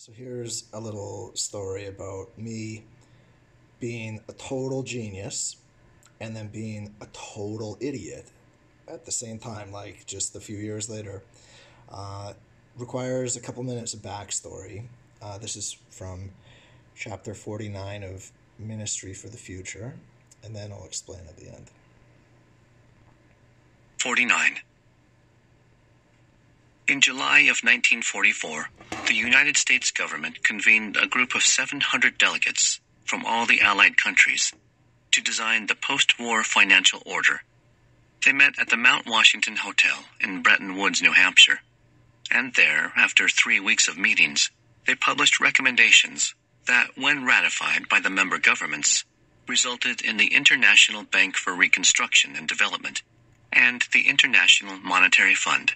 So here's a little story about me being a total genius and then being a total idiot at the same time, like just a few years later. Uh, Requires a couple minutes of backstory. This is from chapter 49 of Ministry for the Future, and then I'll explain at the end. 49. In July of 1944, the United States government convened a group of 700 delegates from all the Allied countries to design the post-war financial order. They met at the Mount Washington Hotel in Bretton Woods, New Hampshire, and there, after 3 weeks of meetings, they published recommendations that, when ratified by the member governments, resulted in the International Bank for Reconstruction and Development and the International Monetary Fund.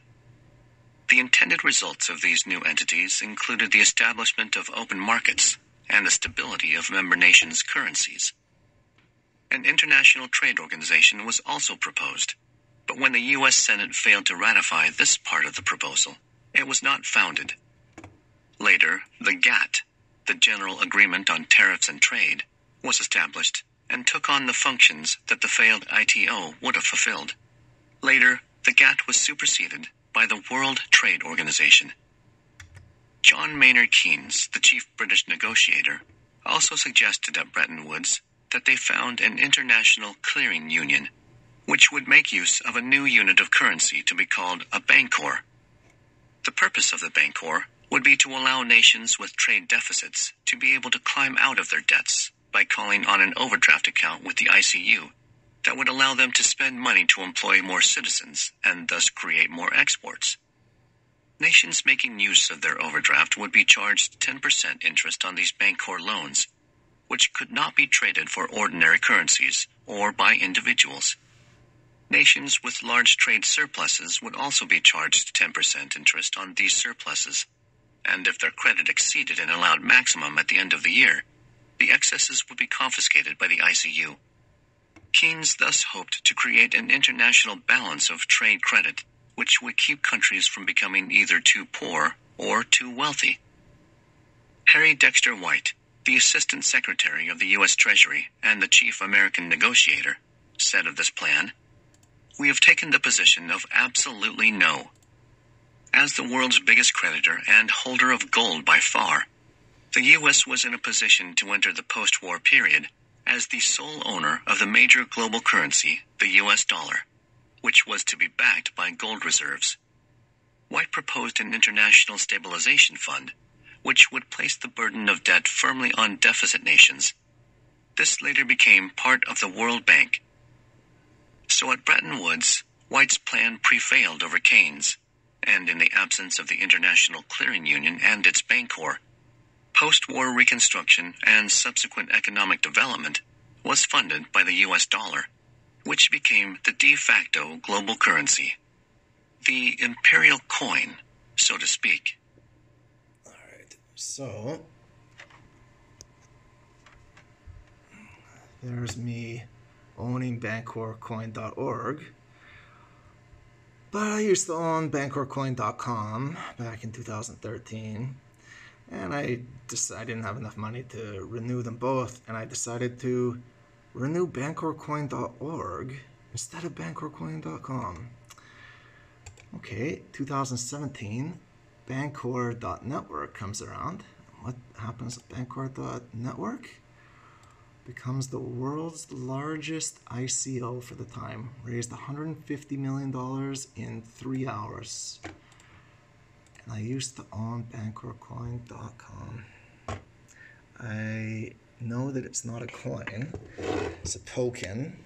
The intended results of these new entities included the establishment of open markets and the stability of member nations' currencies. An international trade organization was also proposed, but when the U.S. Senate failed to ratify this part of the proposal, it was not founded. Later, the GATT, the General Agreement on Tariffs and Trade, was established and took on the functions that the failed ITO would have fulfilled. Later, the GATT was superseded by the World Trade Organization. John Maynard Keynes, the chief British negotiator, also suggested at Bretton Woods that they found an international clearing union, which would make use of a new unit of currency to be called a bancor. The purpose of the bancor would be to allow nations with trade deficits to be able to climb out of their debts by calling on an overdraft account with the ICU that would allow them to spend money to employ more citizens and thus create more exports. Nations making use of their overdraft would be charged 10% interest on these bancor loans, which could not be traded for ordinary currencies or by individuals. Nations with large trade surpluses would also be charged 10% interest on these surpluses, and if their credit exceeded an allowed maximum at the end of the year, the excesses would be confiscated by the ICU. Keynes thus hoped to create an international balance of trade credit, which would keep countries from becoming either too poor or too wealthy. Harry Dexter White, the Assistant Secretary of the U.S. Treasury and the chief American negotiator, said of this plan, "We have taken the position of absolutely no. As the world's biggest creditor and holder of gold by far, the U.S. was in a position to enter the post-war period as the sole owner of the major global currency, the U.S. dollar, which was to be backed by gold reserves. White proposed an international stabilization fund, which would place the burden of debt firmly on deficit nations. This later became part of the World Bank. So at Bretton Woods, White's plan prevailed over Keynes, and in the absence of the International Clearing Union and its bancor, post-war reconstruction and subsequent economic development was funded by the U.S. dollar, which became the de facto global currency, the imperial coin, so to speak. All right, so there's me owning bancorcoin.org, but I used to own bancorcoin.com back in 2013. And I didn't have enough money to renew them both, and I decided to renew bancorcoin.org instead of bancorcoin.com. Okay, 2017, bancor.network comes around. What happens at bancor.network? Becomes the world's largest ICO for the time. Raised $150 million in 3 hours. And I used to own bancorcoin.com. I know that it's not a coin, it's a token,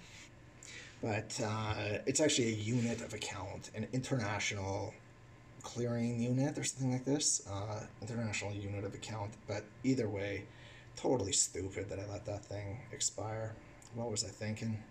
but it's actually a unit of account, an international clearing unit or something like this, international unit of account. But either way, totally stupid that I let that thing expire. What was I thinking?